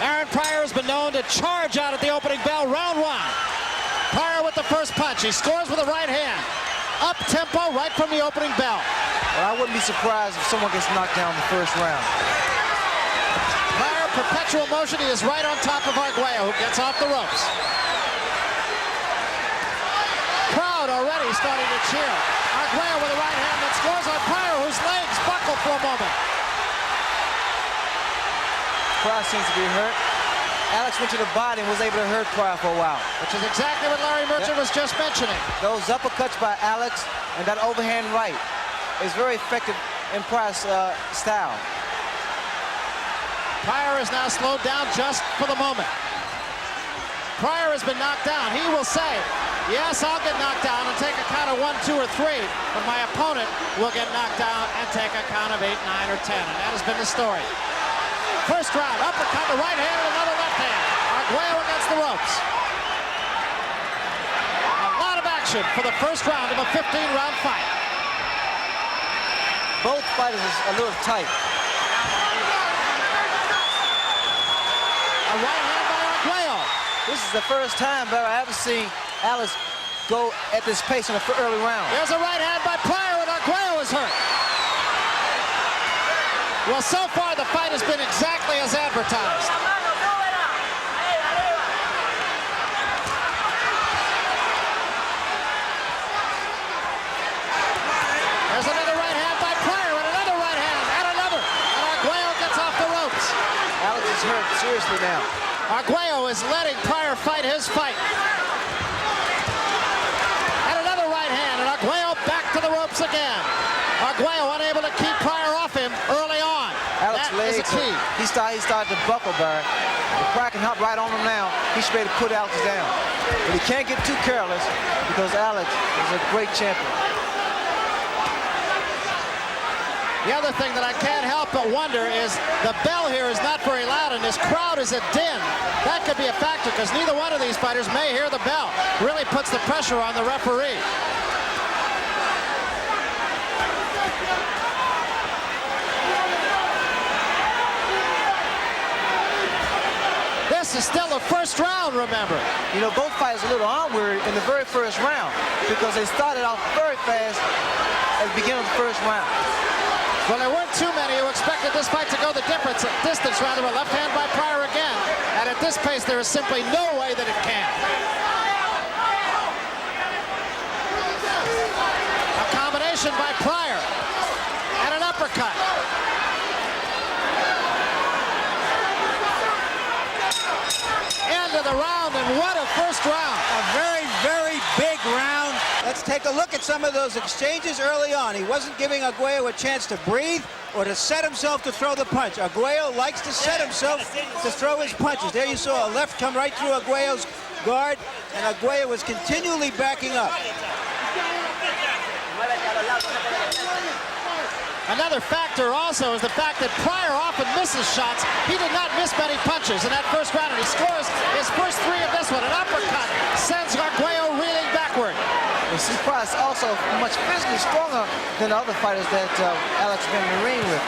Aaron Pryor has been known to charge out at the opening bell, round one. Pryor with the first punch. He scores with the right hand. Up tempo right from the opening bell. Well, I wouldn't be surprised if someone gets knocked down in the first round. Pryor, perpetual motion. He is right on top of Arguello, who gets off the ropes. Crowd already starting to cheer. Arguello with the right hand that scores on Pryor, whose legs buckle for a moment. Pryor seems to be hurt. Alex went to the body and was able to hurt Pryor for a while. Which is exactly what Larry Merchant was just mentioning. Those uppercuts by Alex and that overhand right is very effective in Pryor's style. Pryor is now slowed down just for the moment. Pryor has been knocked down. He will say, yes, I'll get knocked down and take a count of 1, 2, or 3, but my opponent will get knocked down and take a count of 8, 9, or 10, and that has been the story. First round, uppercut, the right hand, and another left hand. Arguello against the ropes. A lot of action for the first round of a 15-round fight. Both fighters are a little tight. A right hand by Arguello. This is the first time that I ever seen Alex go at this pace in the early round. There's a right hand by Pryor, and Arguello is hurt. Well, so far, the fight has been exactly as advertised. There's another right hand by Pryor, and another right hand, and another. And Arguello gets off the ropes. Alex is hurt seriously now. Arguello is letting Pryor fight his fight. And another right hand, and Arguello back to the ropes again. Arguello unable to keep Pryor off him early on. Alex legs, he started to buckle, Barry. If Pryor can hop right on him now, he should be able to put Alex down. But he can't get too careless because Alex is a great champion. The other thing that I can't help but wonder is the bell here is not very loud, and this crowd is a din. That could be a factor because neither one of these fighters may hear the bell. Really puts the pressure on the referee. This is still the first round, remember. You know, both fighters a little arm-weary in the very first round because they started off very fast at the beginning of the first round. Well, there weren't too many who expected this fight to go the distance rather. A left hand by Pryor again. And at this pace, there is simply no way that it can. A combination by Pryor. And an uppercut. End of the round, and what a first round. A very, very big round. Let's take a look at some of those exchanges early on. He wasn't giving Arguello a chance to breathe or to set himself to throw the punch. Arguello likes to set himself to throw his punches. There you saw a left come right through Arguello's guard, and Arguello was continually backing up. Another factor also is the fact that Pryor often misses shots. He did not miss many punches in that first round, and he scores his first 3 of this one. An uppercut sends Arguello reeling backward. You see, Pryor's also much physically stronger than the other fighters that Alex has been in the ring with.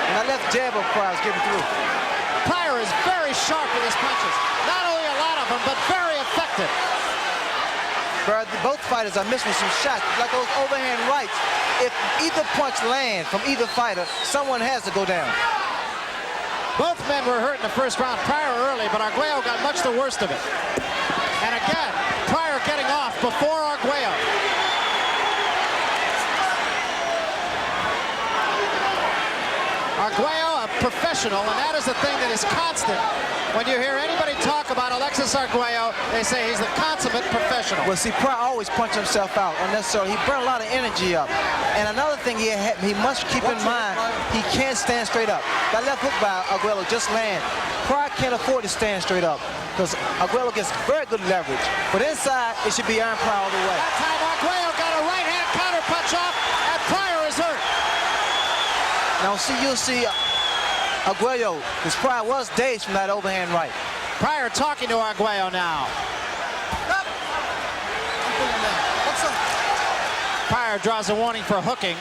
And that left jab of Pryor's getting through. Pryor is very sharp with his punches. Not only a lot of them, but very effective. Both fighters are missing some shots, like those overhand rights. If either punch lands from either fighter, someone has to go down. Both men were hurt in the first round. Pryor early, but Arguello got much the worst of it. And again, Pryor getting off before Arguello. Arguello, a professional, and that is the thing that is constant. When you hear anybody talk about Alexis Arguello, they say he's the consummate professional. Well, see, Pryor always punches himself out unnecessarily. He burned a lot of energy up. And another thing he must keep in mind, he can't stand straight up. That left hook by Arguello just landed. Pryor can't afford to stand straight up because Arguello gets very good leverage. But inside, it should be iron Pryor all the way. That time, Arguello got a right-hand counter punch off, and Pryor is hurt. Now, see, you'll see Arguello, because Pryor was dazed from that overhand right. Pryor talking to Arguello now. Pryor draws a warning for hooking.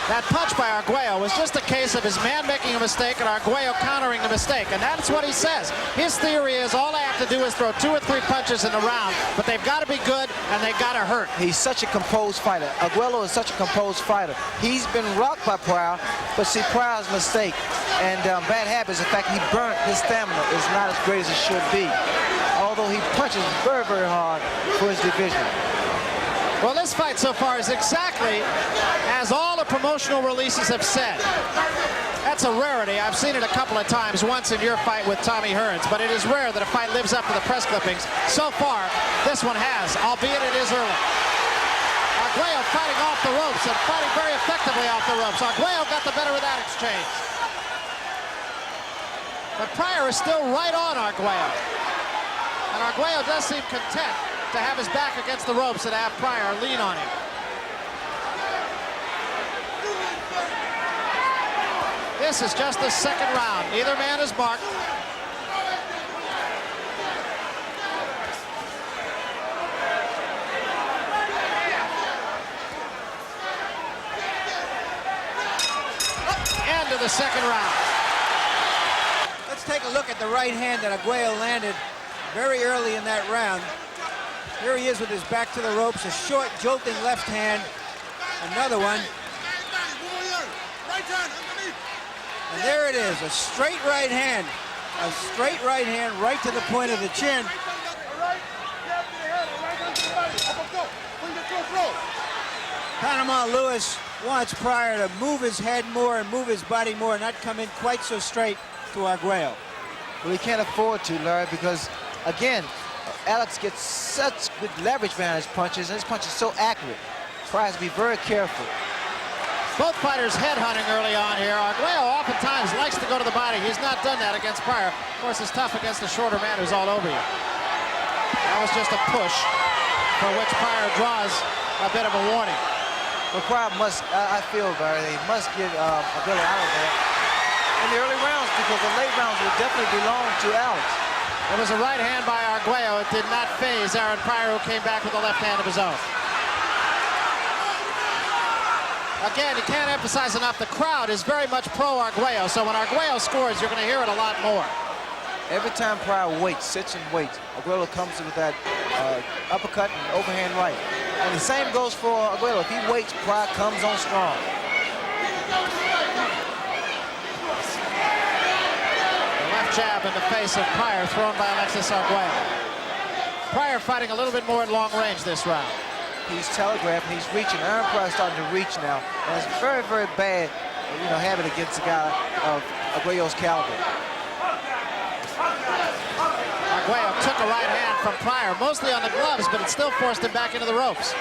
That punch by Arguello was just a case of his man making a mistake and Arguello countering the mistake, and that's what he says. His theory is all I have to do is throw 2 or 3 punches in the round, but they've got to be good and they've got to hurt. He's such a composed fighter. Arguello is such a composed fighter. He's been rocked by Pryor, but see, Pryor's mistake and bad habits, the fact he burnt his stamina is not as great as it should be, although he punches very, very hard for his division. Well, this fight so far is exactly as all the promotional releases have said. That's a rarity. I've seen it a couple of times, once in your fight with Tommy Hearns, but it is rare that a fight lives up to the press clippings. So far, this one has, albeit it is early. Arguello fighting off the ropes and fighting very effectively off the ropes. Arguello got the better of that exchange. But Pryor is still right on Arguello. And Arguello does seem content to have his back against the ropes and have Pryor lean on him. This is just the second round. Neither man is marked. End of the second round. Let's take a look at the right hand that Arguello landed very early in that round. Here he is with his back to the ropes, a short, jolting left hand. Another one. And there it is, a straight right hand. A straight right hand right to the point of the chin. Panama Lewis wants Pryor to move his head more and move his body more, not come in quite so straight to Arguello. Well, he can't afford to, Larry, because, again, Alex gets such good leverage behind his punches, and his punch is so accurate. Pryor has to be very careful. Both fighters headhunting early on here. Arguello oftentimes likes to go to the body. He's not done that against Pryor. Of course, it's tough against a shorter man who's all over you. That was just a push for which Pryor draws a bit of a warning. But Pryor must, I feel, Larry, he must get Arguello out of there in the early rounds, because the late rounds will definitely belong to Alex. It was a right hand by Arguello. It did not faze Aaron Pryor, who came back with a left hand of his own. Again, you can't emphasize enough, the crowd is very much pro-Arguello, so when Arguello scores, you're going to hear it a lot more. Every time Pryor waits, sits and waits, Arguello comes with that uppercut and overhand right. And the same goes for Arguello. If he waits, Pryor comes on strong. Jab in the face of Pryor thrown by Alexis Arguello. Pryor fighting a little bit more at long range this round. He's telegraphing, he's reaching. Aaron Pryor's starting to reach now. And it's very, very bad, habit against a guy of Arguello's caliber. Arguello took a right hand from Pryor, mostly on the gloves, but it still forced him back into the ropes.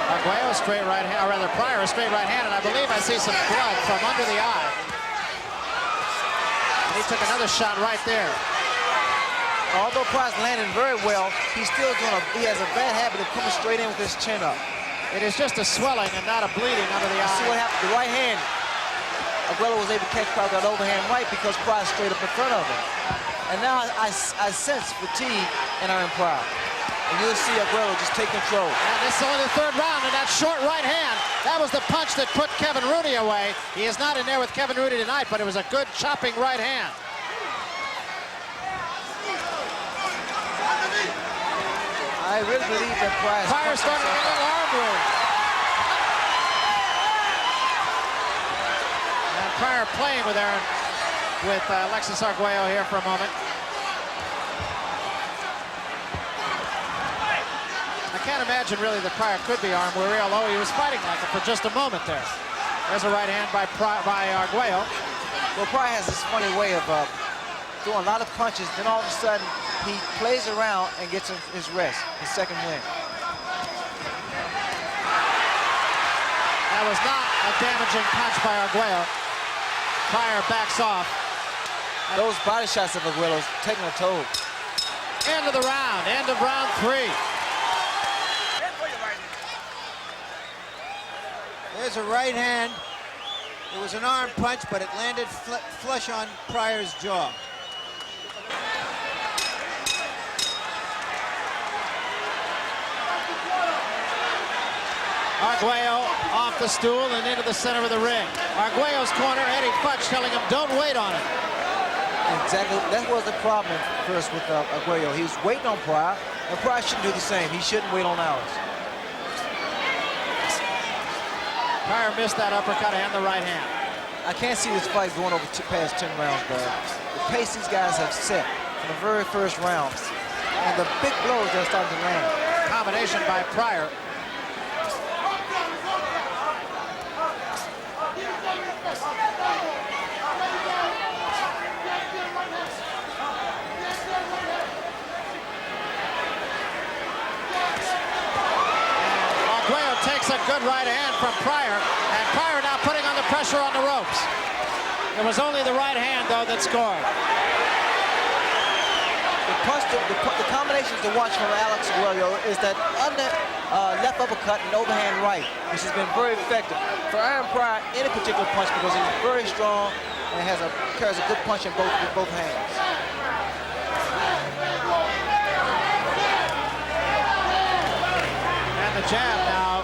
Arguello straight right hand, or rather Pryor a straight right hand, and I believe I see some blood from under the eye. And he took another shot right there. Although Pryor's landing very well, he has a bad habit of coming straight in with his chin up. It is just a swelling and not a bleeding under the eye. See what happened? The right hand, Arguello was able to catch Pryor with that overhand right because Pryor's straight up in front of him. And now I sense fatigue in Aaron Pryor. And you'll see Arguello just take control. And this is only the third round, and that short right hand, that was the punch that put Kevin Rooney away. He is not in there with Kevin Rooney tonight, but it was a good chopping right hand. I really believe that Pryor's starting to get a little arm room. And Pryor playing with Alexis Arguello here for a moment. I can't imagine really that Pryor could be armed, although he was fighting like it for just a moment there. There's a right hand by Arguello. Well, Pryor has this funny way of throwing a lot of punches, then all of a sudden he plays around and gets his rest, his second win. That was not a damaging punch by Arguello. Pryor backs off. Those body shots of Arguello's taking a toll. End of the round, end of round 3. There's a right hand. It was an arm punch, but it landed flush on Pryor's jaw. Arguello off the stool and into the center of the ring. Arguello's corner, Eddie Futch telling him, don't wait on it. Exactly. That was the problem first with Arguello. He was waiting on Pryor, and Pryor shouldn't do the same. He shouldn't wait on ours. Pryor missed that uppercut and the right hand. I can't see this fight going over past 10 rounds, Barry. The pace these guys have set from the very first round, and the big blows they're starting to land. Combination by Pryor. Arguello takes a good right hand from Pryor, and Pryor now putting on the pressure on the ropes. It was only the right hand, though, that scored. The combinations to watch from Alexis Arguello is that under left uppercut and overhand right, which has been very effective for Aaron Pryor any particular punch because he's very strong and carries a good punch in both hands. And the jab now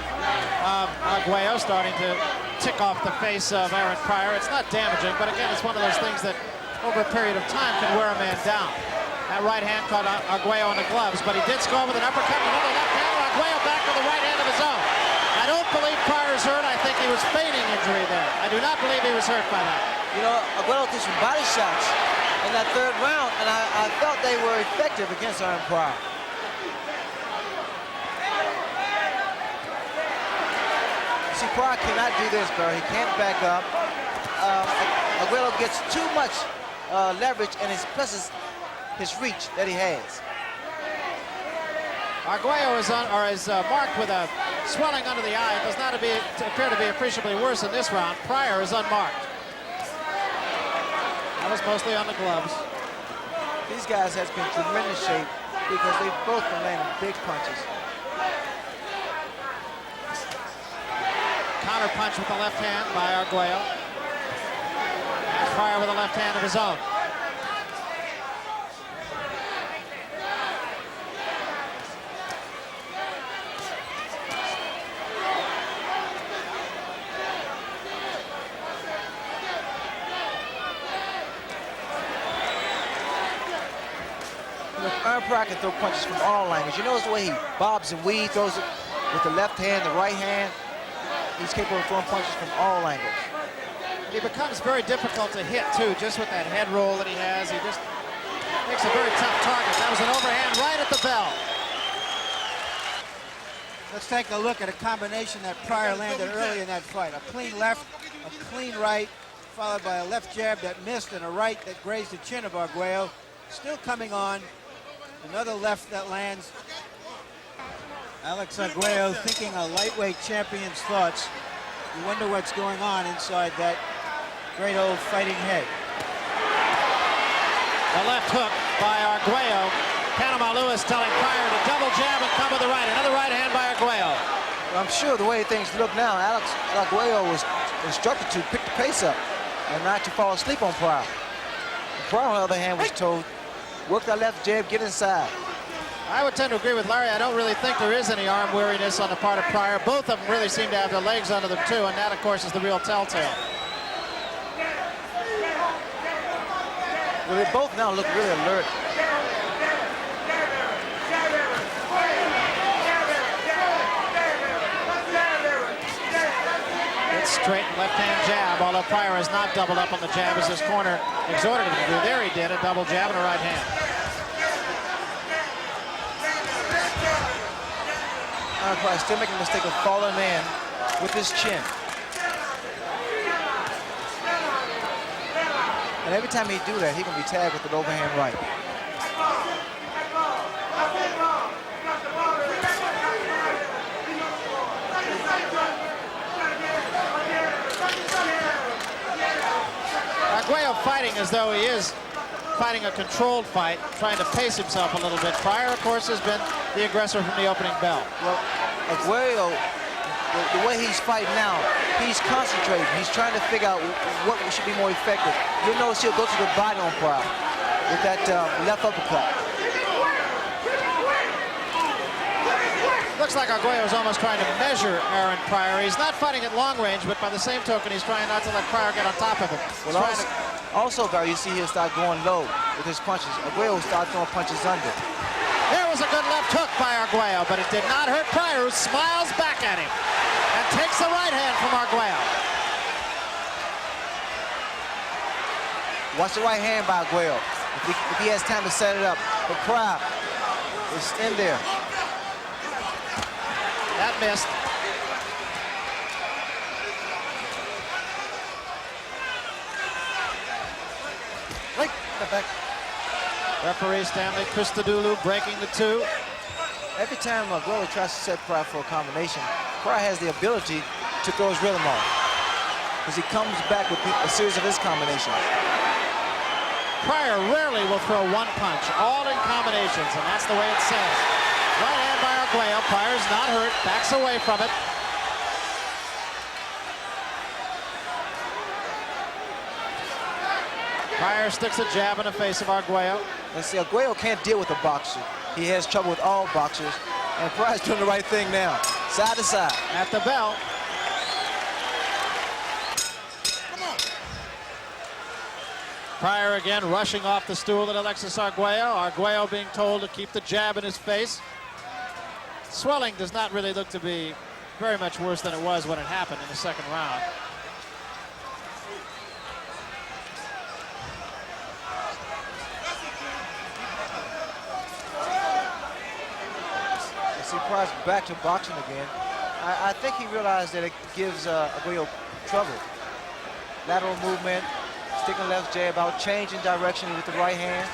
of Arguello starting to tick off the face of Aaron Pryor. It's not damaging, but again, it's one of those things that over a period of time can wear a man down. That right hand caught Arguello in the gloves, but he did score with an uppercut and another left hand. Arguello back with the right hand of his own. I don't believe Pryor's hurt. I think he was feigning injury there. I do not believe he was hurt by that. You know, Arguello threw some body shots in that third round, and I felt they were effective against Aaron Pryor. See, Pryor cannot do this, Barry. He can't back up. Arguello gets too much leverage, and plus his reach that he has. Arguello is marked with a swelling under the eye. It does not appear to be appreciably worse in this round. Pryor is unmarked. That was mostly on the gloves. These guys have been in tremendous shape because they've both been landing big punches. Counter punch with the left hand by Arguello. And Pryor with a left hand of his own. Aaron Pryor can throw punches from all angles. You notice the way he bobs and weaves, throws it with the left hand, the right hand. He's capable of throwing punches from all angles. He becomes very difficult to hit, too, just with that head roll that he has. He just makes a very tough target. That was an overhand right at the bell. Let's take a look at a combination that Pryor landed early in that fight. A clean left, a clean right, followed by a left jab that missed and a right that grazed the chin of Arguello. Still coming on. Another left that lands. Alex Arguello thinking a lightweight champion's thoughts. You wonder what's going on inside that great old fighting head. The left hook by Arguello. Panama Lewis telling Pryor to double jab and come with the right. Another right hand by Arguello. I'm sure the way things look now, Alex Arguello was instructed to pick the pace up and not to fall asleep on Pryor. Pryor, on the other hand, was told, work that left jab, get inside. I would tend to agree with Larry. I don't really think there is any arm weariness on the part of Pryor. Both of them really seem to have their legs under them, too, and that, of course, is the real telltale. Well, they both now look really alert. It's straight left-hand jab, although Pryor has not doubled up on the jab as his corner exhorted him to do. There he did, a double jab and a right hand. Pryor still making the mistake of falling in with his chin. And every time he do that, he can be tagged with an overhand right. Arguello fighting as though he is fighting a controlled fight, trying to pace himself a little bit. Pryor, of course, has been the aggressor from the opening bell. Well, Arguello, the way he's fighting now, he's concentrating. He's trying to figure out what should be more effective. You'll notice he'll go to the body on Pryor with that left uppercut. Looks like Arguello is almost trying to measure Aaron Pryor. He's not fighting at long range, but by the same token, he's trying not to let Pryor get on top of him. Well, also, Barry, you see he'll start going low with his punches. Arguello will start throwing punches under. There was a good left hook by Arguello, but it did not hurt Pryor, who smiles back at him and takes the right hand from Arguello. Watch the right hand by Arguello. If he has time to set it up. But Pryor is in there. That missed. Right, back. Referee Stanley Christodoulou breaking the 2. Every time Arguello tries to set Pryor for a combination, Pryor has the ability to throw his rhythm off, because he comes back with a series of his combinations. Pryor rarely will throw one punch, all in combinations, and that's the way it says. Right hand by Arguello. Pryor's not hurt, backs away from it. Pryor sticks a jab in the face of Arguello. Let's see, Arguello can't deal with a boxer. He has trouble with all boxers, and Pryor's doing the right thing now. Side to side. At the bell. Pryor again rushing off the stool at Alexis Arguello. Arguello being told to keep the jab in his face. Swelling does not really look to be very much worse than it was when it happened in the second round. See, Pryor's back to boxing again. I think he realized that it gives Arguello trouble. Lateral movement, sticking left jab out, changing direction with the right hand.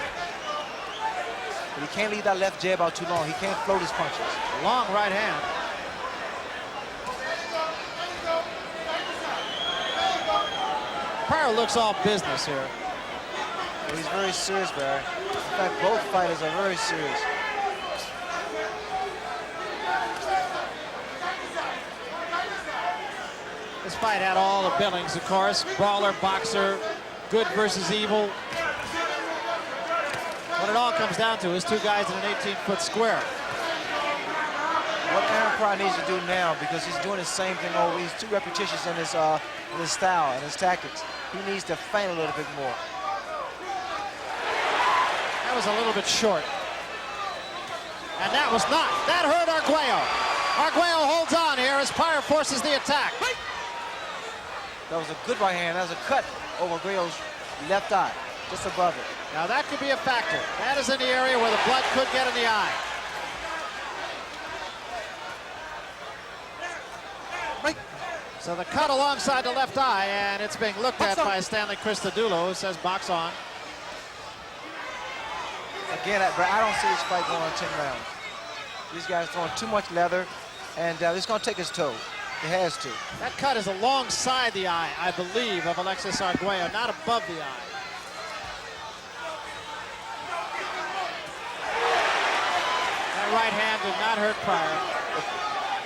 But he can't leave that left jab out too long. He can't float his punches. Long right hand. Pryor looks all business here. Well, he's very serious, Barry. In fact, both fighters are very serious. This fight had all the billings, of course. Brawler, boxer, good versus evil. What it all comes down to is two guys in an 18-foot square. What Aaron Pryor needs to do now, because he's doing the same thing over, he's too repetitious in his style and his tactics. He needs to feint a little bit more. That was a little bit short. And that was not. That hurt Arguello. Arguello holds on here as Pryor forces the attack. That was a good right hand. That was a cut over Arguello's left eye, just above it. Now that could be a factor. That is in the area where the blood could get in the eye. Right. So the cut alongside the left eye, and it's being looked at by Stanley Christodoulou, who says box on. Again, I don't see this fight going on 10 rounds. These guys throwing too much leather, and it's going to take his toe. It has to. That cut is alongside the eye, I believe, of Alexis Arguello, not above the eye. That right hand did not hurt Pryor.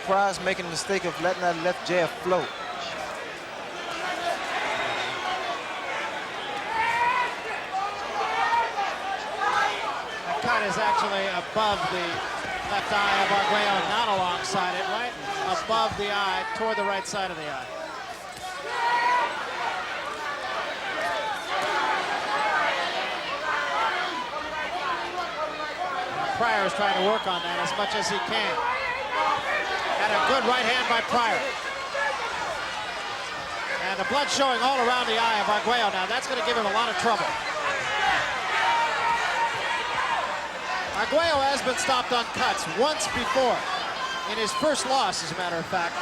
Pryor's making the mistake of letting that left jab float. That cut is actually above the left eye of Arguello, not alongside it, right? Above the eye, toward the right side of the eye. Pryor is trying to work on that as much as he can. And a good right hand by Pryor. And the blood showing all around the eye of Arguello now. That's going to give him a lot of trouble. Arguello has been stopped on cuts once before. In his first loss, as a matter of fact.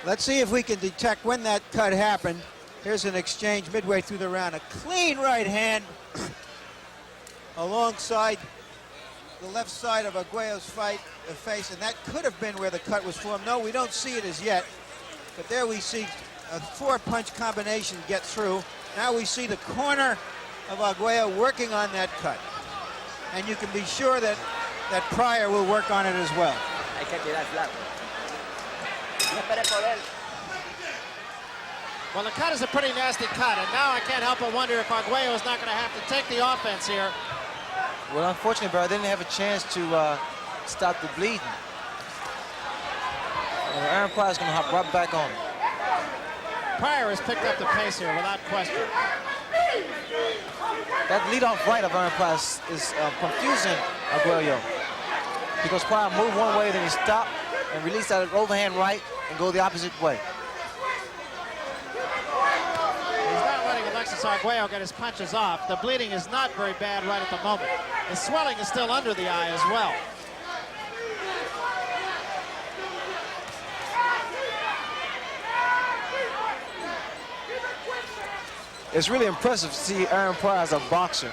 Let's see if we can detect when that cut happened. Here's an exchange midway through the round. A clean right hand alongside the left side of Arguello's face, and that could have been where the cut was formed. No, we don't see it as yet, but there we see a four-punch combination get through. Now we see the corner of Arguello working on that cut. And you can be sure that Pryor will work on it as well. Well, the cut is a pretty nasty cut, and now I can't help but wonder if Arguello is not going to have to take the offense here. Well, unfortunately, Barry, they didn't have a chance to stop the bleeding. And Aaron Pryor is going to hop right back on him. Pryor has picked up the pace here without question. That leadoff right of Aaron Pryor is confusing Arguello, because Pryor moved one way, then he stopped and released that overhand right and go the opposite way. He's not letting Alexis Arguello get his punches off. The bleeding is not very bad right at the moment. The swelling is still under the eye as well. It's really impressive to see Aaron Pryor as a boxer.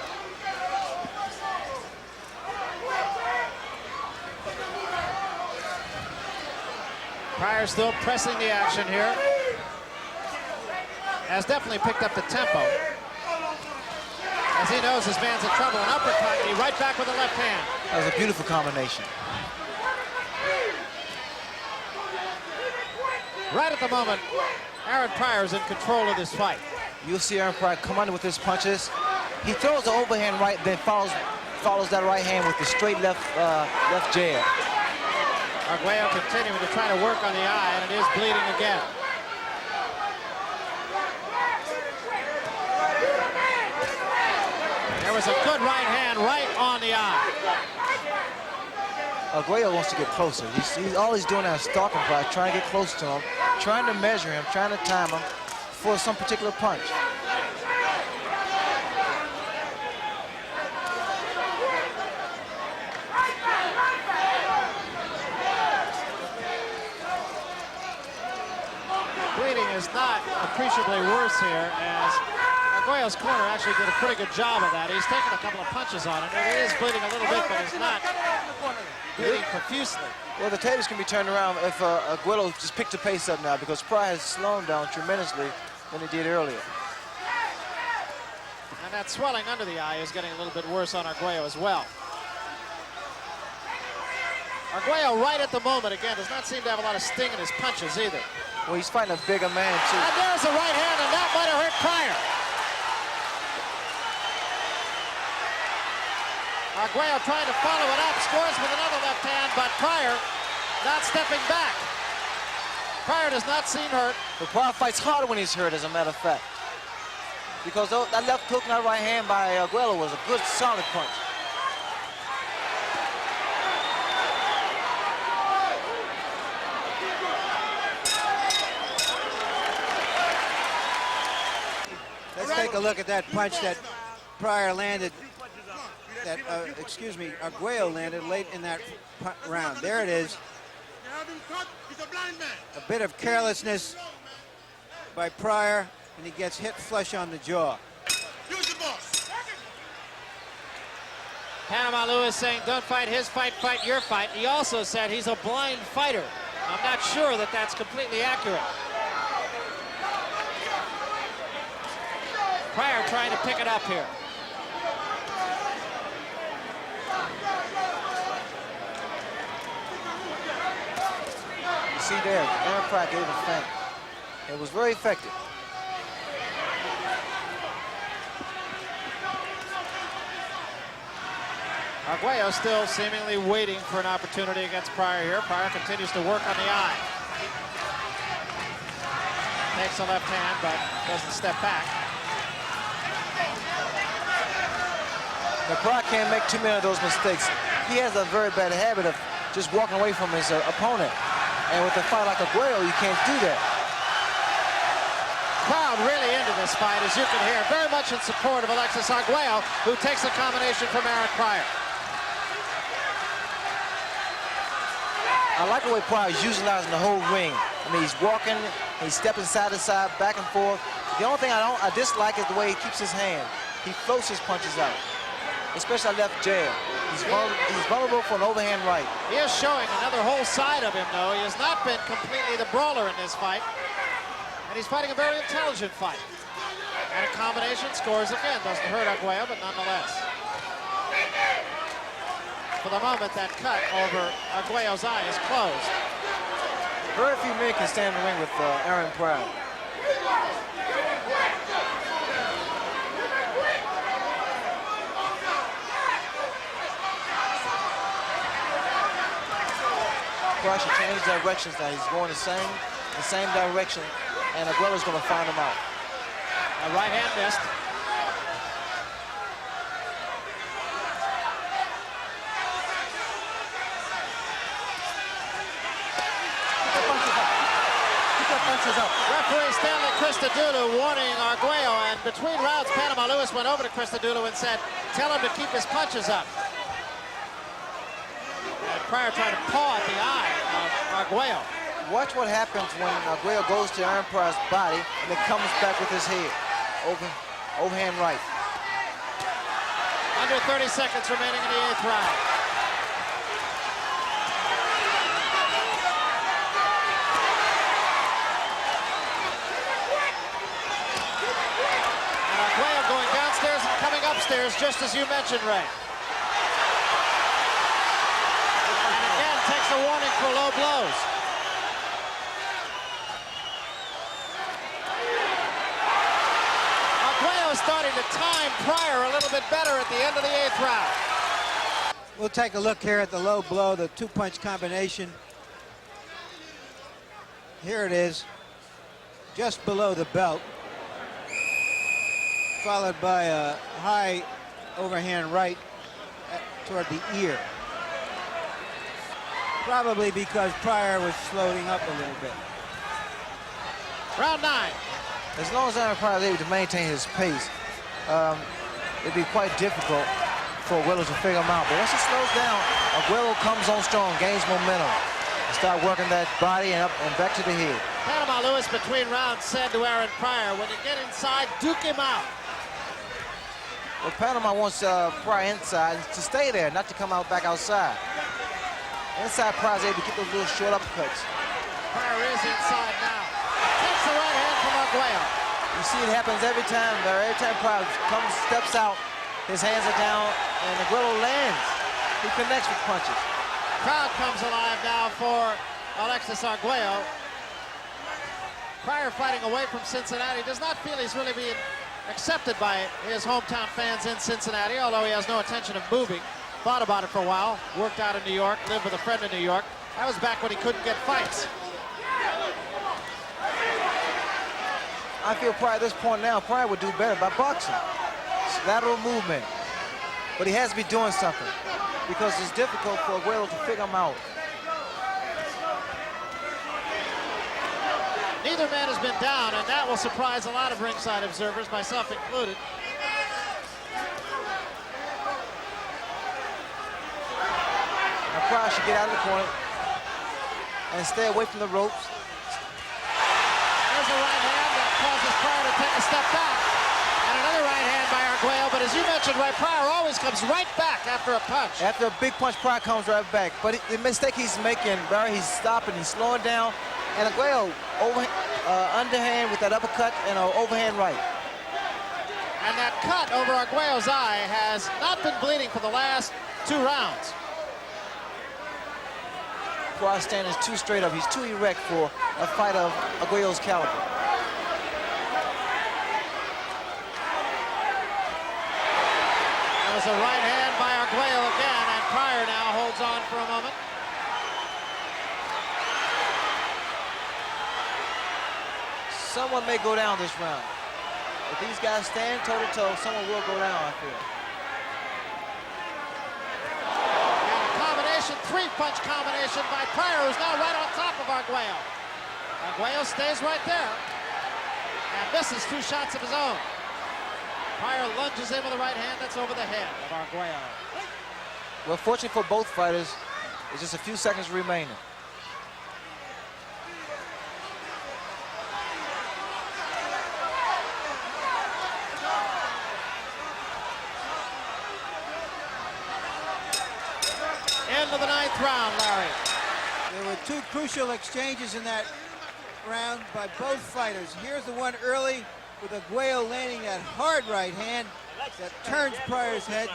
Pryor still pressing the action here. Has definitely picked up the tempo. As he knows his man's in trouble. An uppercut, and he right back with the left hand. That was a beautiful combination. Right at the moment, Aaron Pryor is in control of this fight. You'll see Aaron Pryor come under with his punches. He throws the overhand right, then follows that right hand with the straight left jab. Arguello continuing to try to work on the eye, and it is bleeding again. There was a good right hand right on the eye. Arguello wants to get closer. All he's doing now is stalking Pryor, trying to get close to him, trying to measure him, trying to time him for some particular punch. Bleeding is not appreciably worse here, as Arguello's corner actually did a pretty good job of that. He's taken a couple of punches on it. It is bleeding a little bit, but it's not bleeding profusely. Well, the tables can be turned around if Arguello just picked the pace up now, because Pryor has slowed down tremendously than he did earlier. And that swelling under the eye is getting a little bit worse on Arguello as well. Arguello right at the moment, again, does not seem to have a lot of sting in his punches either. Well, he's fighting a bigger man, too. And there's a right hand, and that might have hurt Pryor. Arguello trying to follow it up, scores with another left hand, but Pryor not stepping back. Pryor does not seem hurt. But Pryor fights harder when he's hurt, as a matter of fact. Because that left hook and that right hand by Arguello was a good, solid punch. Let's take a look at that punch that Pryor landed, Arguello landed late in that round. There it is. A bit of carelessness by Pryor, and he gets hit flush on the jaw. Panama Lewis saying, don't fight his fight, fight your fight. He also said he's a blind fighter. I'm not sure that that's completely accurate. Pryor trying to pick it up here. You see there, Aaron Pryor gave a feint. It was very effective. Arguello still seemingly waiting for an opportunity against Pryor here. Pryor continues to work on the eye. Takes a left hand, but doesn't step back. Now, Pryor can't make too many of those mistakes. He has a very bad habit of just walking away from his opponent. And with a fight like Arguello, you can't do that. Crowd really into this fight, as you can hear. Very much in support of Alexis Arguello, who takes a combination from Aaron Pryor. I like the way Pryor is utilizing the whole ring. I mean, he's walking, he's stepping side to side, back and forth. The only thing I dislike is the way he keeps his hand. He floats his punches out, especially left jab. He's vulnerable for an overhand right. He is showing another whole side of him, though. He has not been completely the brawler in this fight. And he's fighting a very intelligent fight. And a combination scores again. Doesn't hurt Arguello, but nonetheless. For the moment, that cut over Arguello's eye is closed. Very few men can stand in the ring with Aaron Pryor. Pryor should change directions now. He's going the same direction, and Arguello's going to find him out. A right hand missed. Referee Stanley Christodoulou warning Arguello, and between rounds, Panama Lewis went over to Christodoulou and said, tell him to keep his punches up. And Pryor trying to paw at the eye of Arguello. Watch what happens when Arguello goes to Aaron Pryor's body and then comes back with his head. Overhand right. Under 30 seconds remaining in the 8th round. And Arguello going downstairs and coming upstairs, just as you mentioned, Ray. And again takes a warning for low blows. Starting to time Pryor a little bit better at the end of the 8th round. We'll take a look here at the low blow, the two-punch combination. Here it is, just below the belt, followed by a high overhand right toward the ear. Probably because Pryor was floating up a little bit. Round 9. As long as Aaron Pryor is able to maintain his pace, it'd be quite difficult for Arguello to figure him out. But once he slows down, Arguello comes on strong, gains momentum, and start working that body and up and back to the head. Panama Lewis between rounds said to Aaron Pryor, when you get inside, duke him out. Well, Panama wants Pryor inside to stay there, not to come out back outside. Inside, Pryor's able to get those little short uppercuts. Pryor is inside now. Takes the right hand from Arguello. You see it happens every time. Every time Pryor steps out, his hands are down, and Arguello lands. He connects with punches. Crowd comes alive now for Alexis Arguello. Pryor fighting away from Cincinnati. Does not feel he's really being accepted by his hometown fans in Cincinnati, although he has no intention of moving. Thought about it for a while. Worked out in New York, lived with a friend in New York. That was back when he couldn't get fights. I feel Pryor at this point now, Pryor would do better by boxing. It's lateral movement. But he has to be doing something because it's difficult for Arguello to figure him out. Neither man has been down, and that will surprise a lot of ringside observers, myself included. Now Pryor should get out of the corner and stay away from the ropes. There's a right hand that causes Pryor to take a step back. And another right hand by Arguello, but as you mentioned, right, Pryor always comes right back after a punch. After a big punch, Pryor comes right back. But the mistake he's making, Barry, he's stopping, he's slowing down. And Arguello, underhand with that uppercut and an overhand right. And that cut over Arguello's eye has not been bleeding for the last 2 rounds. Pryor standing too straight up. He's too erect for a fight of Arguello's caliber. That was a right hand by Arguello again, and Pryor now holds on for a moment. Someone may go down this round. If these guys stand toe-to-toe, someone will go down, I feel. And a combination, 3-punch combination by Pryor, who's now right on top of Arguello. Arguello stays right there and misses 2 shots of his own. Pryor lunges in with a right hand that's over the head of Arguello. Well, fortunately for both fighters, there's just a few seconds remaining. End of the 9th round, Larry. There were 2 crucial exchanges in that round by both fighters. Here's the one early with Arguello landing that hard right hand that turns Pryor's head,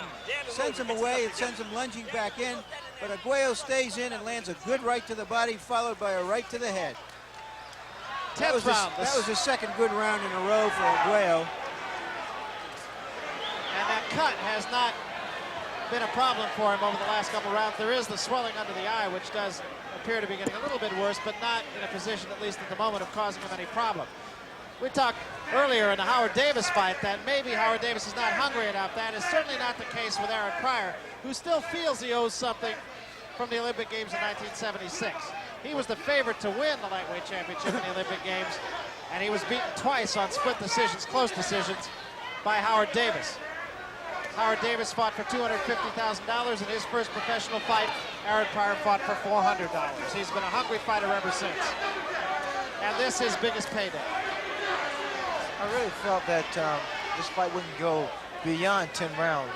sends him away and sends him lunging back in. But Arguello stays in and lands a good right to the body, followed by a right to the head. That was the second good round in a row for Arguello. And that cut has not been a problem for him over the last couple rounds. There is the swelling under the eye, which does appear to be getting a little bit worse, but not in a position, at least at the moment, of causing him any problem. We talked earlier in the Howard Davis fight that maybe Howard Davis is not hungry enough. That is certainly not the case with Aaron Pryor, who still feels he owes something from the Olympic Games in 1976. He was the favorite to win the lightweight championship in the Olympic Games, and he was beaten twice on split decisions, close decisions, by Howard Davis. Howard Davis fought for $250,000 in his first professional fight. Aaron Pryor fought for $400. He's been a hungry fighter ever since. And this is his biggest payday. I really felt that this fight wouldn't go beyond 10 rounds.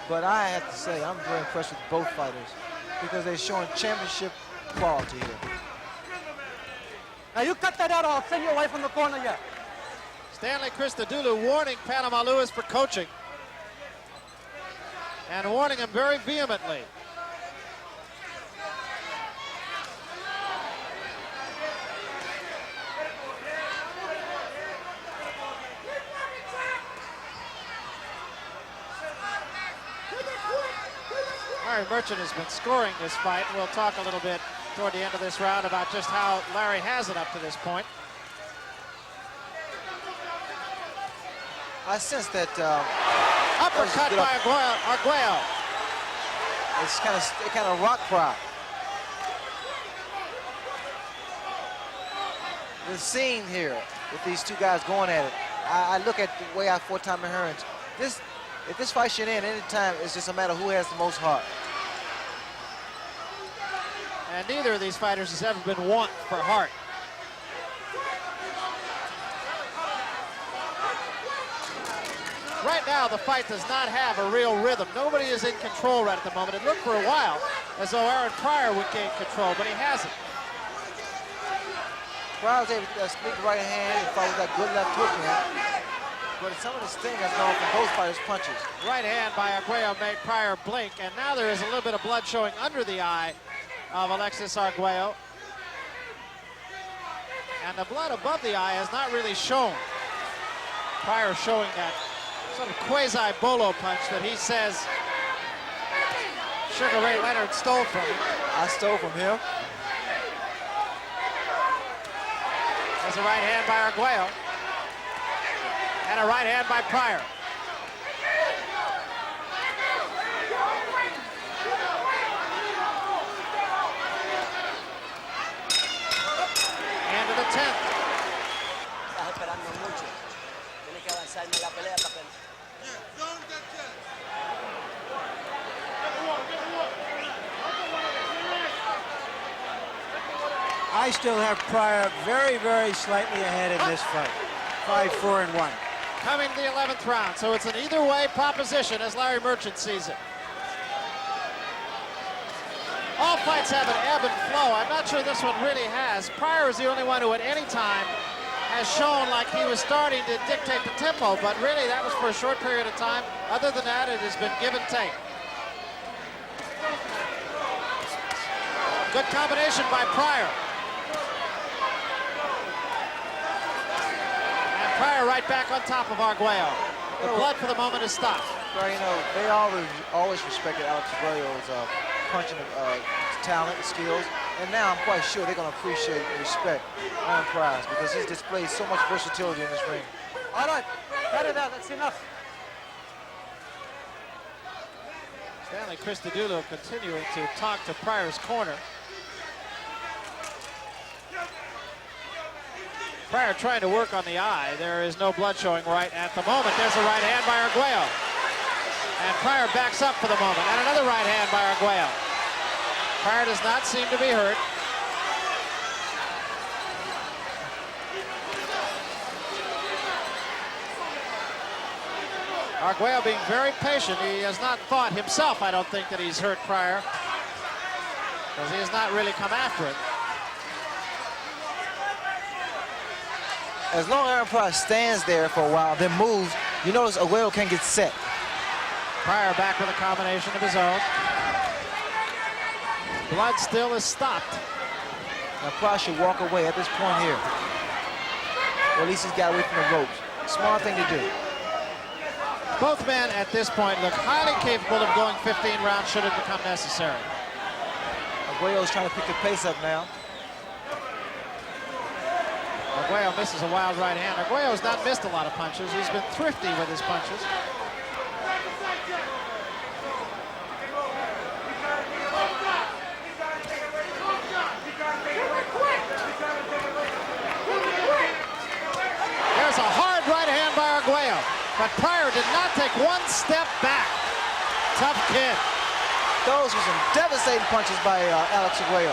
But I have to say, I'm very impressed with both fighters because they're showing championship quality here. Now you cut that out, I'll send you away from the corner yet. Stanley Christodoulou warning Panama Lewis for coaching. And warning him very vehemently. Larry Merchant has been scoring this fight. We'll talk a little bit toward the end of this round about just how Larry has it up to this point. I sense that uppercut by Arguello. It's kind of rock Pryor. The scene here with these two guys going at it. I look at the way I fought Tommy Hearns. If this fight should end any time, it's just a matter of who has the most heart. And neither of these fighters has ever been won for heart. Right now, the fight does not have a real rhythm. Nobody is in control right at the moment. It looked for a while as though Aaron Pryor would gain control, but he hasn't. Pryor was able to sneak right hand and follow that good left hook in. But some of the sting has gone from both fighters' punches. Right hand by Arguello made Pryor blink, and now there is a little bit of blood showing under the eye of Alexis Arguello. And the blood above the eye has not really shown. Pryor showing that sort of quasi-bolo punch that he says Sugar Ray Leonard stole from him. I stole from him. There's a right hand by Arguello. And a right hand by Pryor. End of the 10th. Estás esperando mucho. Tienes que avanzar en la pelea para I still have Pryor very, very slightly ahead in this fight. 5-4-1. Coming to the 11th round, so it's an either-way proposition as Larry Merchant sees it. All fights have an ebb and flow. I'm not sure this one really has. Pryor is the only one who at any time has shown like he was starting to dictate the tempo, but really that was for a short period of time. Other than that, it has been give and take. Good combination by Pryor. Pryor right back on top of Arguello. The blood for the moment is stopped. Well, you know, they always respected Alex Arguello's punching talent and skills. And now I'm quite sure they're going to appreciate and respect Aaron Pryor because he's displayed so much versatility in this ring. All right, cut it out, that's enough. Stanley Christodoulou continuing to talk to Pryor's corner. Pryor trying to work on the eye. There is no blood showing right at the moment. There's a right hand by Arguello. And Pryor backs up for the moment. And another right hand by Arguello. Pryor does not seem to be hurt. Arguello being very patient. He has not thought himself, I don't think, that he's hurt Pryor, because he has not really come after it. As long as Aaron Pryor stands there for a while, then moves, you notice Arguello can get set. Pryor back with a combination of his own. Blood still is stopped. Now Pryor should walk away at this point here. Or at least he's got away from the ropes. Smart thing to do. Both men at this point look highly capable of going 15 rounds should it become necessary. Arguello's trying to pick the pace up now. Arguello misses a wild right hand. Arguello's not missed a lot of punches. He's been thrifty with his punches. There's a hard right hand by Arguello, but Pryor did not take one step back. Tough kid. Those were some devastating punches by Alex Arguello.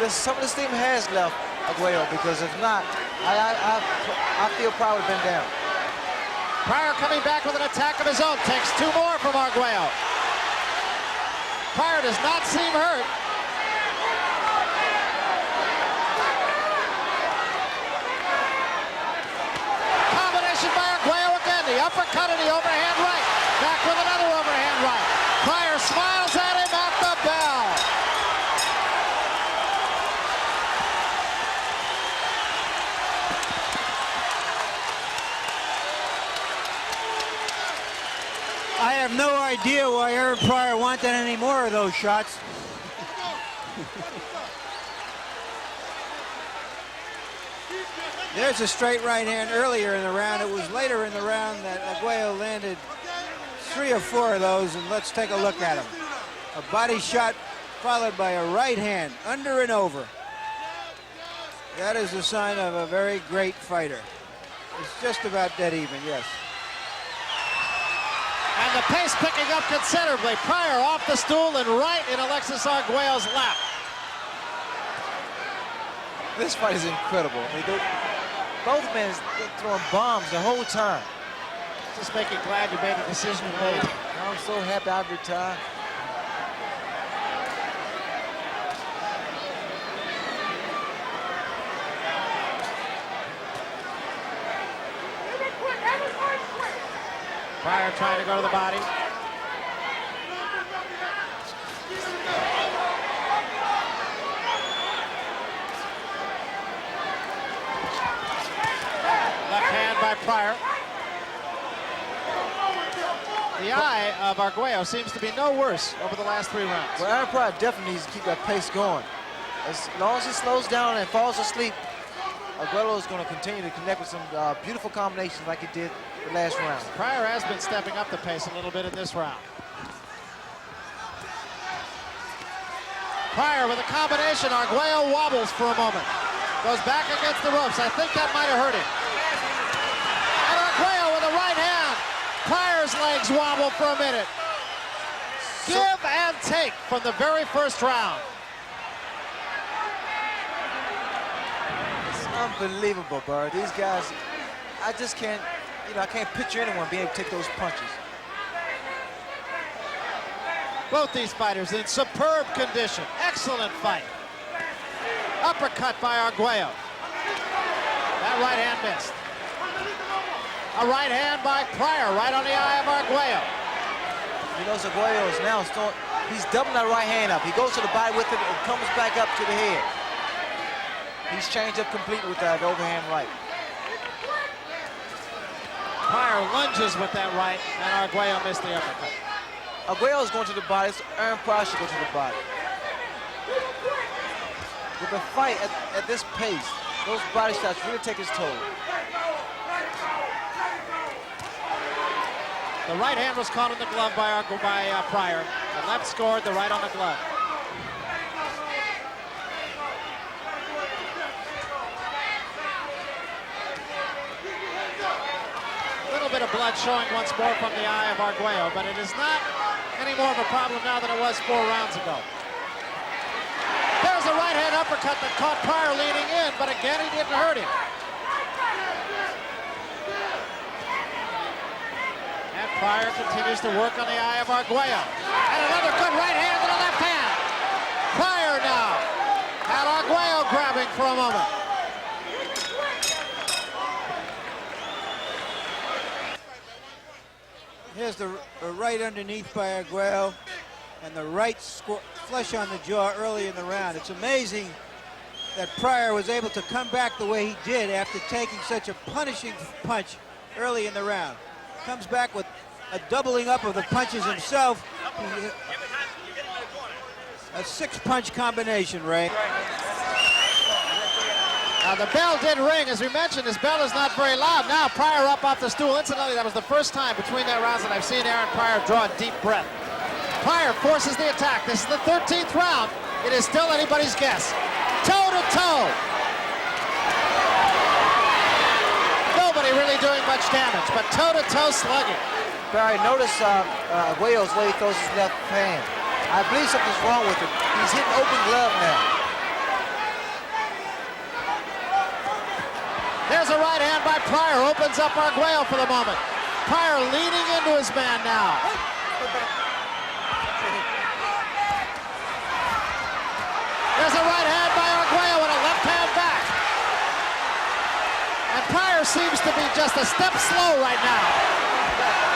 Some of the steam has left Arguello, because if not, I feel Pryor would have been down. Pryor coming back with an attack of his own. Takes two more from Arguello. Pryor does not seem hurt. Combination by Arguello again. The uppercut and the overhand right. Back with another overhand right. Pryor smiles at him at the bell. I have no idea why Aaron Pryor wanted any more of those shots. There's a straight right hand earlier in the round. It was later in the round that Arguello landed 3 or 4 of those, and let's take a look at them. A body shot followed by a right hand, under and over. That is a sign of a very great fighter. It's just about dead even, yes. And the pace picking up considerably. Pryor off the stool and right in Alexis Arguello's lap. This fight is incredible. Both men throwing bombs the whole time. Just make you glad you made the decision you made. I'm so happy I retired. Pryor trying to go to the body. Left hand by Pryor. The eye of Arguello seems to be no worse over the last 3 rounds. Well, Aaron Pryor definitely needs to keep that pace going. As long as he slows down and falls asleep, Arguello is going to continue to connect with some beautiful combinations like he did the last round. Pryor has been stepping up the pace a little bit in this round. Pryor with a combination. Arguello wobbles for a moment. Goes back against the ropes. I think that might have hurt him. And Arguello with a right hand. Pryor's legs wobble for a minute. Give and take from the very first round. It's unbelievable, Bud. These guys, I just can't, I can't picture anyone being able to take those punches. Both these fighters in superb condition. Excellent fight. Uppercut by Arguello. That right hand missed. A right hand by Pryor, right on the eye of Arguello. You know, Arguello is now he's doubling that right hand up. He goes to the body with it and comes back up to the head. He's changed up completely with that overhand right. Pryor lunges with that right, and Arguello missed the uppercut. Arguello is going to the body, so Aaron Pryor should go to the body. With the fight at this pace, those body shots really take its toll. The right hand was caught in the glove by Pryor. The left scored, the right on the glove. A little bit of blood showing once more from the eye of Arguello, but it is not any more of a problem now than it was 4 rounds ago. There's a right hand uppercut that caught Pryor leaning in, but again, he didn't hurt him. And Pryor continues to work on the eye of Arguello. And another good right hand to the left hand. Pryor now had Arguello grabbing for a moment. Here's the right underneath by Arguello, and the right flush on the jaw early in the round. It's amazing that Pryor was able to come back the way he did after taking such a punishing punch early in the round. Comes back with a doubling up of the punches himself. A 6-punch combination, Ray. Now the bell did ring. As we mentioned, his bell is not very loud. Now Pryor up off the stool. Incidentally, that was the first time between their rounds that I've seen Aaron Pryor draw a deep breath. Pryor forces the attack. This is the 13th round. It is still anybody's guess. Toe to toe. Nobody really doing much damage, but toe to toe slugging. Barry, notice Arguello's way he throws his left hand. I believe something's wrong with him. He's hitting open glove now. There's a right hand by Pryor. Opens up Arguello for the moment. Pryor leaning into his man now. There's a right hand by Arguello and a left hand back. And Pryor seems to be just a step slow right now.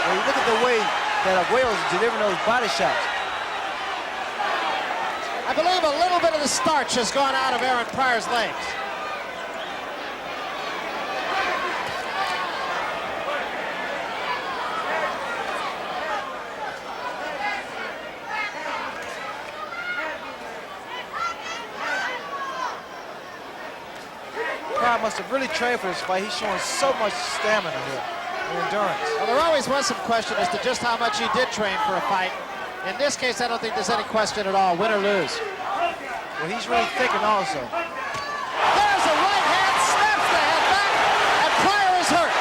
Well, you look at the way that Arguello's delivering those body shots. I believe a little bit of the starch has gone out of Aaron Pryor's legs. Pryor must have really trained for this fight. He's showing so much stamina here and endurance. Well, there always was some question as to just how much he did train for a fight. In this case, I don't think there's any question at all, win or lose. Well, he's really thinking also. There's a right hand, snaps the head back, and Pryor is hurt.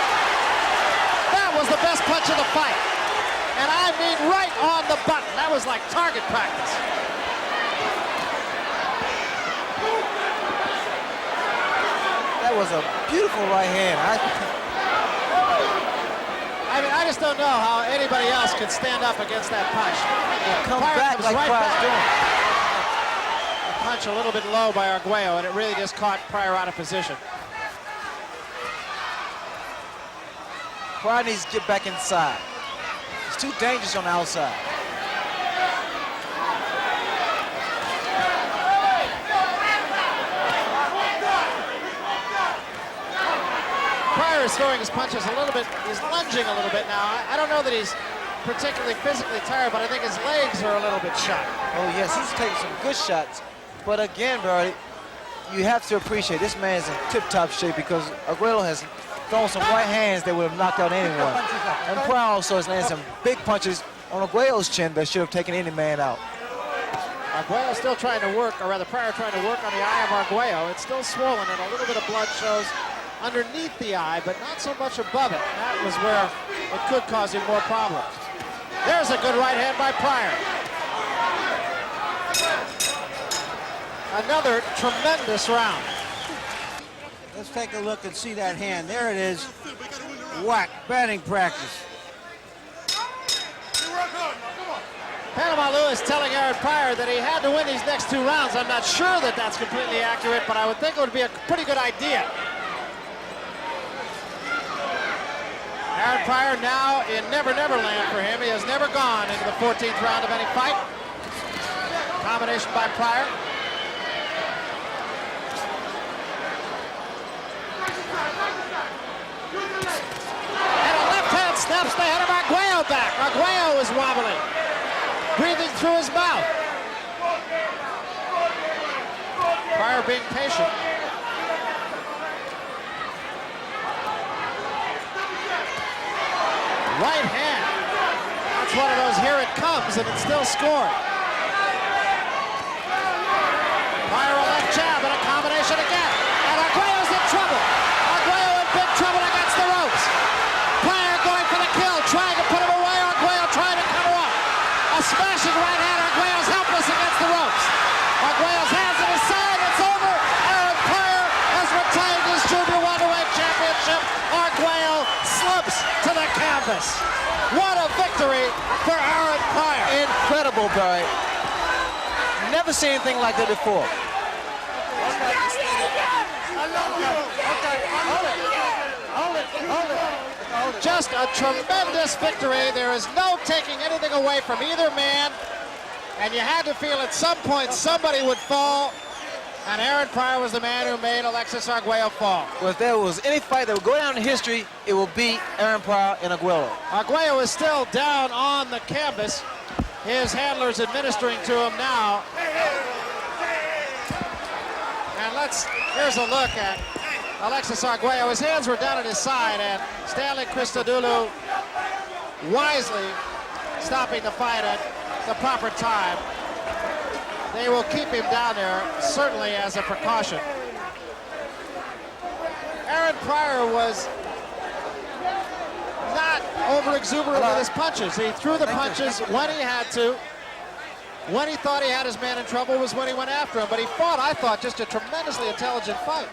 That was the best punch of the fight. And I mean right on the button. That was like target practice. That was a beautiful right hand. I mean, I just don't know how anybody else could stand up against that punch. Come back like Pryor's doing. The punch a little bit low by Arguello, and it really just caught Pryor out of position. Pryor needs to get back inside. It's too dangerous on the outside. Pryor is throwing his punches a little bit, he's lunging a little bit now. I don't know that he's particularly physically tired, but I think his legs are a little bit shot. Oh yes, he's taking some good shots. But again, Barry, you have to appreciate this man's in tip-top shape because Arguello has thrown some right hands that would have knocked out anyone. And Pryor also has landed some big punches on Arguello's chin that should have taken any man out. Arguello still trying to work, or rather Pryor trying to work on the eye of Arguello. It's still swollen and a little bit of blood shows underneath the eye, but not so much above it. That was where it could cause him more problems. There's a good right hand by Pryor. Another tremendous round. Let's take a look and see that hand. There it is. Whack, batting practice. Panama Lewis telling Aaron Pryor that he had to win these next 2 rounds. I'm not sure that that's completely accurate, but I would think it would be a pretty good idea. Aaron Pryor now in Never Never Land for him. He has never gone into the 14th round of any fight. Combination by Pryor. And a left hand snaps the head of Arguello back. Arguello is wobbling, breathing through his mouth. Pryor being patient. Right hand. That's one of those, here it comes, and it's still scored. Pryor a left jab and a combination again. And Arguello's in trouble. Arguello in big trouble against the ropes. Pryor going for the kill, trying to put him away. Arguello trying to cover up. A smashing right hand. Arguello's helpless against the ropes. Arguello's hands at his side. It's over. Aaron Pryor has retained his junior welterweight championship. Arguello slips to the canvas. What a victory for Aaron Pryor. Incredible, Barry. Never seen anything like that before. Just a tremendous victory. There is no taking anything away from either man. And you had to feel at some point somebody would fall. And Aaron Pryor was the man who made Alexis Arguello fall. Well, if there was any fight that would go down in history, it will be Aaron Pryor and Arguello. Arguello is still down on the canvas. His handler's administering to him now. And here's a look at Alexis Arguello. His hands were down at his side, and Stanley Christodoulou wisely stopping the fight at the proper time. They will keep him down there, certainly as a precaution. Aaron Pryor was not over-exuberant with his punches. He threw the punches when he had to. When he thought he had his man in trouble was when he went after him. But he fought, I thought, just a tremendously intelligent fight.